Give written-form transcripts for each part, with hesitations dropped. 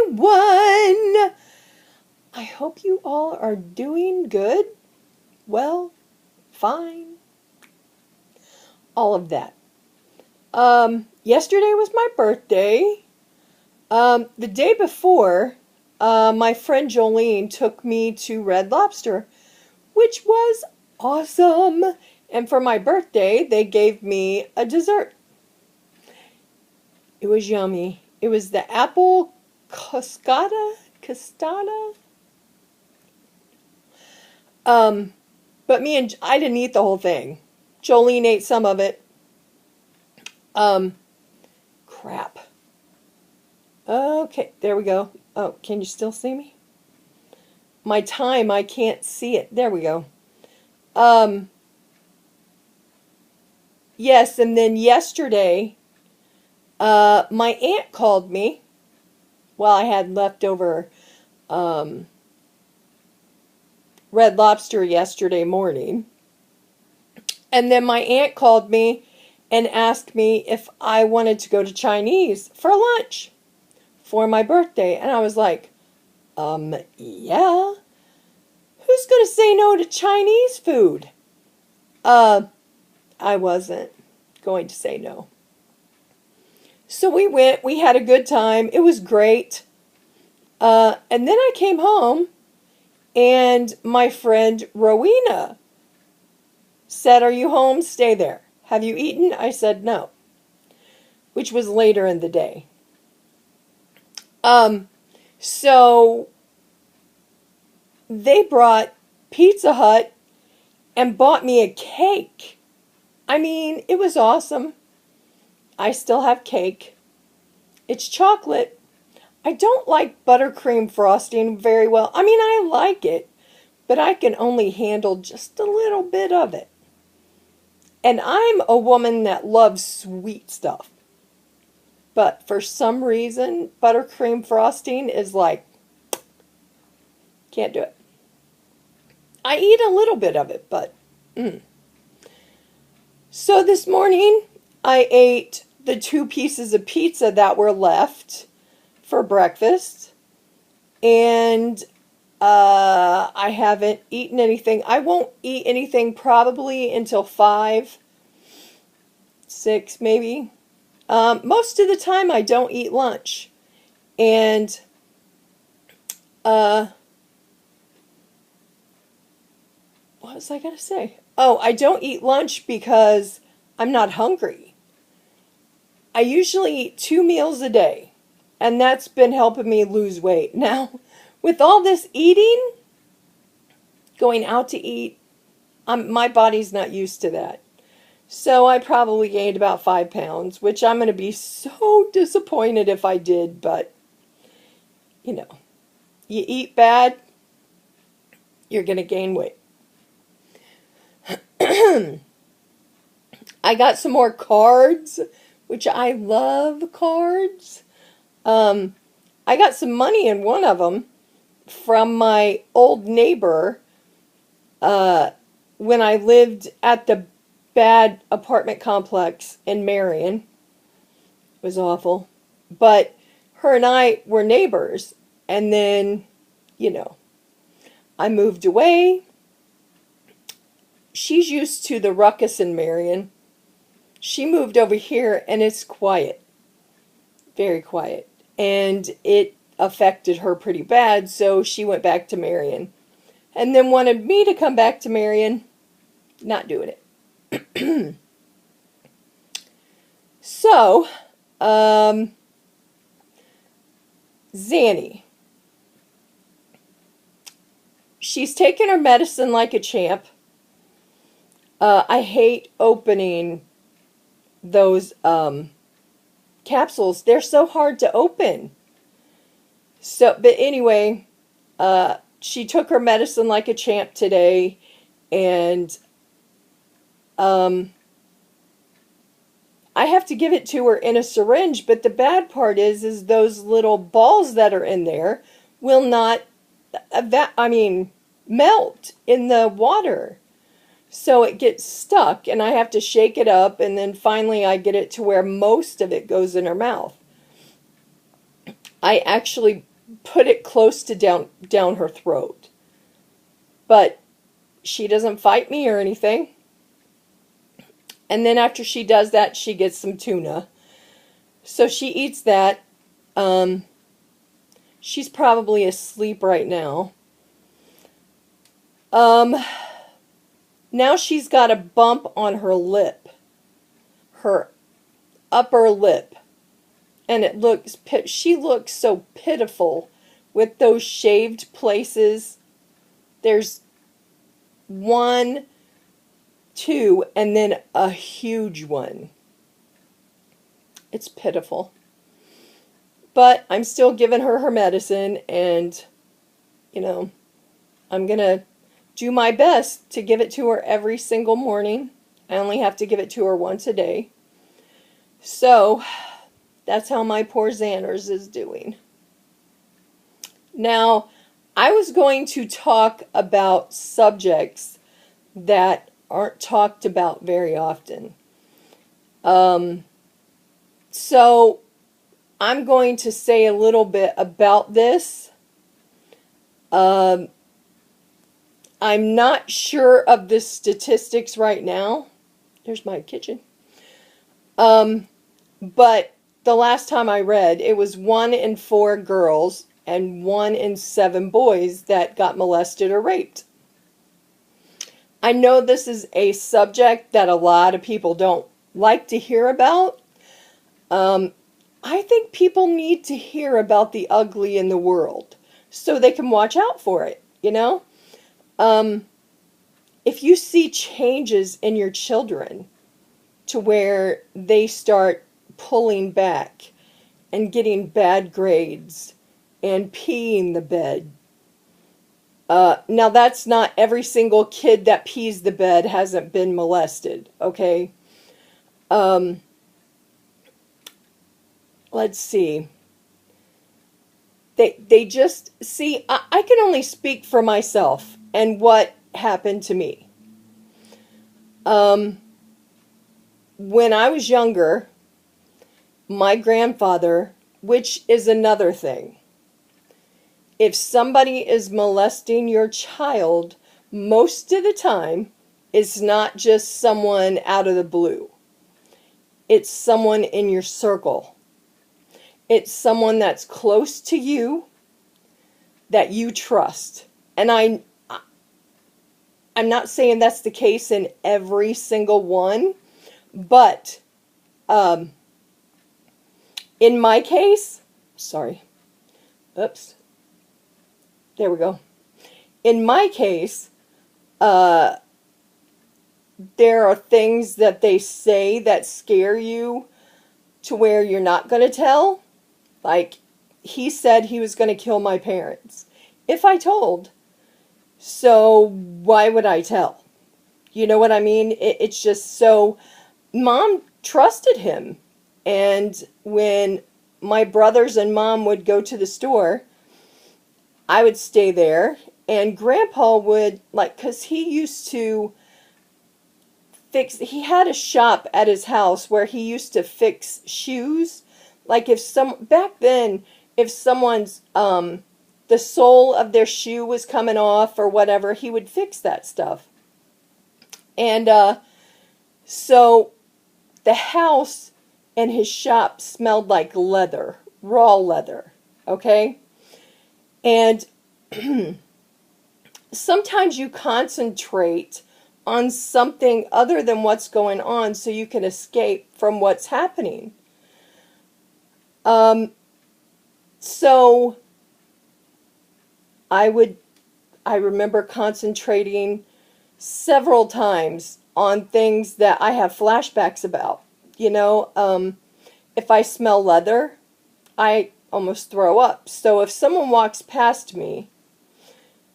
everyone! I hope you all are doing good, well, fine, all of that. Yesterday was my birthday. The day before, my friend Jolene took me to Red Lobster, which was awesome. And for my birthday, they gave me a dessert. It was yummy. It was the apple costada. But I didn't eat the whole thing. Jolene ate some of it. Crap. Okay, there we go. Oh, can you still see me? My time, I can't see it. There we go. Yes, and then yesterday, my aunt called me. Well, I had leftover Red Lobster yesterday morning. And then my aunt called me and asked me if I wanted to go to Chinese for lunch for my birthday. And I was like, yeah. Who's going to say no to Chinese food? I wasn't going to say no. So we went. We had a good time. It was great. And then I came home, and my friend Rowena said, "Are you home? Stay there. Have you eaten?" I said no, which was later in the day. So they brought Pizza Hut and bought me a cake. I mean, it was awesome. I still have cake. It's chocolate. I don't like buttercream frosting very well. I mean, I like it, but I can only handle just a little bit of it. And I'm a woman that loves sweet stuff. But for some reason, buttercream frosting is like, can't do it. I eat a little bit of it, but... So this morning, I ate the 2 pieces of pizza that were left for breakfast. And I haven't eaten anything. I won't eat anything probably until 5, 6 maybe. Most of the time I don't eat lunch. And what was I going to say? Oh, I don't eat lunch because I'm not hungry. I usually eat 2 meals a day, and that's been helping me lose weight. Now, with all this eating, going out to eat, my body's not used to that. So I probably gained about 5 pounds, which I'm going to be so disappointed if I did, but, you know, you eat bad, you're going to gain weight. I got some more cards, which I love cards. I got some money in one of them from my old neighbor when I lived at the bad apartment complex in Marion. It was awful. But her and I were neighbors. And then, you know, I moved away. She's used to the ruckus in Marion. She moved over here and it's quiet. Very quiet. And it affected her pretty bad, so she went back to Marion. And then wanted me to come back to Marion. Not doing it. So, Zanni. She's taking her medicine like a champ. I hate opening those capsules. They're so hard to open. So, but anyway, she took her medicine like a champ today, and I have to give it to her in a syringe, but the bad part is those little balls that are in there will not, melt in the water. So it gets stuck, and I have to shake it up, and then finally I get it to where most of it goes in her mouth. I actually put it close to down her throat. But she doesn't fight me or anything. And then after she does that, she gets some tuna. So she eats that. She's probably asleep right now. Now she's got a bump on her lip. Her upper lip. And it looks, she looks so pitiful with those shaved places. There's 1, 2, and then a huge one. It's pitiful. But I'm still giving her her medicine, and, you know, I'm going to do my best to give it to her every single morning. I only have to give it to her once a day. So, that's how my poor Xanners is doing. Now, I was going to talk about subjects that aren't talked about very often. So, I'm going to say a little bit about this. I'm not sure of the statistics right now. There's my kitchen. But the last time I read, it was 1 in 4 girls and 1 in 7 boys that got molested or raped. I know this is a subject that a lot of people don't like to hear about. I think people need to hear about the ugly in the world so they can watch out for it, you know? If you see changes in your children to where they start pulling back and getting bad grades and peeing the bed. Now that's not every single kid that pees the bed hasn't been molested, okay? Let's see. They just, see, I can only speak for myself and what happened to me. When I was younger, my grandfather, which is another thing, if somebody is molesting your child, most of the time, it's not just someone out of the blue. It's someone in your circle. It's someone that's close to you that you trust. And I'm not saying that's the case in every single one, but in my case, sorry, oops, there we go. In my case, there are things that they say that scare you to where you're not going to tell. Like, he said he was going to kill my parents if I told. So why would I tell? You know what I mean? It's just so, Mom trusted him. And when my brothers and Mom would go to the store, I would stay there. And Grandpa would, like, because he used to fix, he had a shop at his house where he used to fix shoes. Like, back then, if someone's, the sole of their shoe was coming off or whatever, he would fix that stuff. And, so, the house and his shop smelled like leather, raw leather, okay? And sometimes you concentrate on something other than what's going on so you can escape from what's happening. So I remember concentrating several times on things that I have flashbacks about. You know, if I smell leather, I almost throw up. So if someone walks past me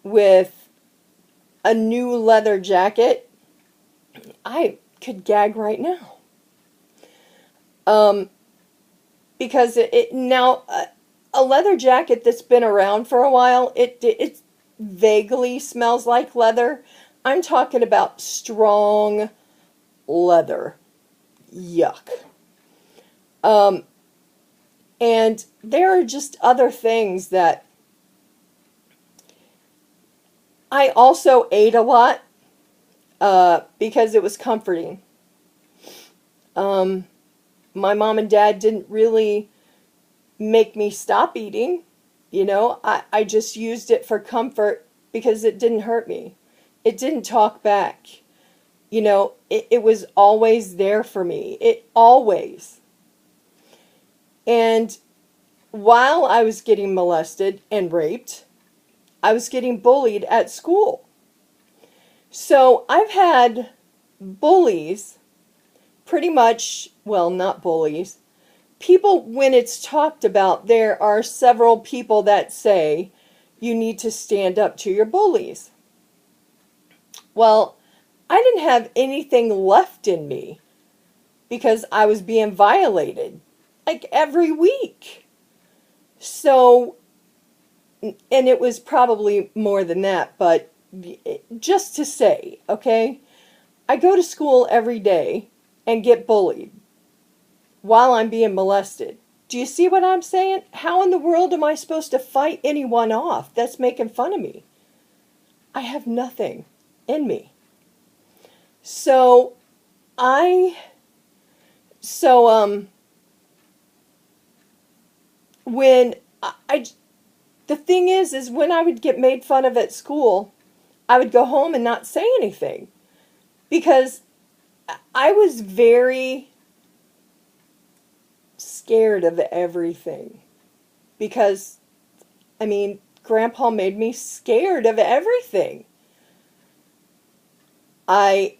with a new leather jacket, I could gag right now. Because now a leather jacket that's been around for a while, it vaguely smells like leather. I'm talking about strong leather. Yuck. And there are just other things that I also ate a lot because it was comforting. My mom and dad didn't really make me stop eating. I just used it for comfort because it didn't hurt me. It didn't talk back. It was always there for me. It always. And while I was getting molested and raped, I was getting bullied at school. So I've had bullies, pretty much, well, not bullies. People, when it's talked about, there are several people that say you need to stand up to your bullies. Well, I didn't have anything left in me because I was being violated like every week. So, and it was probably more than that, but just to say, okay, I go to school every day and get bullied while I'm being molested. Do you see what I'm saying? How in the world am I supposed to fight anyone off that's making fun of me? I have nothing in me. So, when the thing is when I would get made fun of at school, I would go home and not say anything because I was very scared of everything because, Grandpa made me scared of everything. And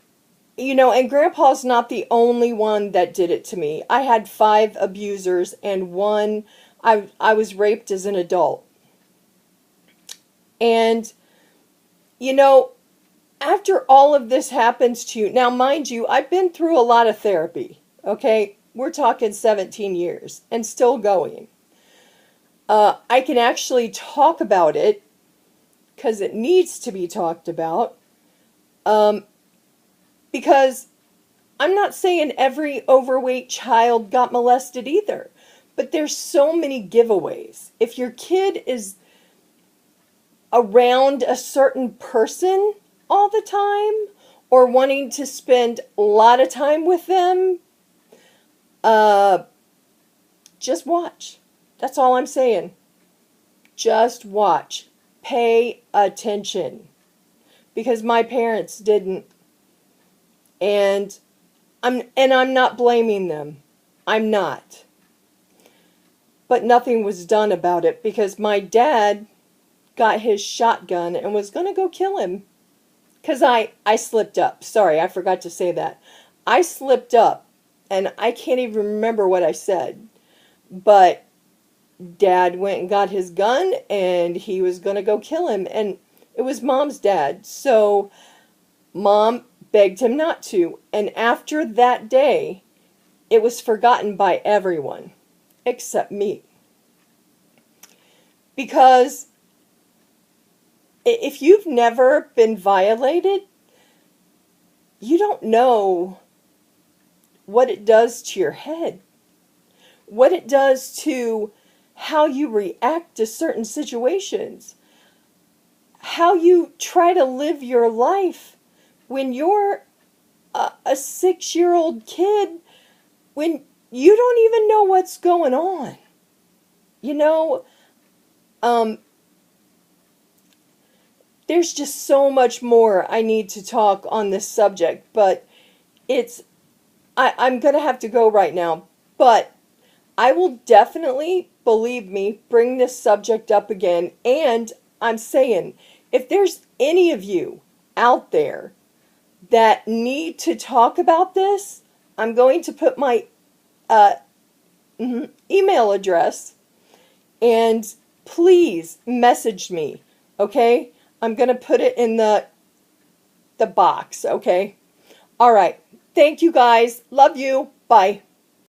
Grandpa's not the only one that did it to me. I had 5 abusers and one, I was raped as an adult. And, after all of this happens to you, now mind you, I've been through a lot of therapy, okay? We're talking 17 years and still going. I can actually talk about it because it needs to be talked about. Because I'm not saying every overweight child got molested either, but there's so many giveaways. If your kid is around a certain person all the time or wanting to spend a lot of time with them, just watch. That's all I'm saying. Just watch. Pay attention. Because my parents didn't. And I'm not blaming them. I'm not. But nothing was done about it because my dad got his shotgun and was going to go kill him. Because I slipped up. Sorry, I forgot to say that. I slipped up and I can't even remember what I said. But Dad went and got his gun and he was going to go kill him. And it was Mom's dad. So Mom begged him not to. And after that day, it was forgotten by everyone except me. Because if you've never been violated, you don't know what it does to your head. What it does to how you react to certain situations. How you try to live your life when you're a 6-year-old kid, when you don't even know what's going on. There's just so much more I need to talk on this subject, but I'm going to have to go right now. But I will definitely, believe me, bring this subject up again. And I'm saying, if there's any of you out there that need to talk about this, I'm going to put my email address, and please message me, okay? I'm going to put it in the box, okay? All right. Thank you, guys. Love you. Bye.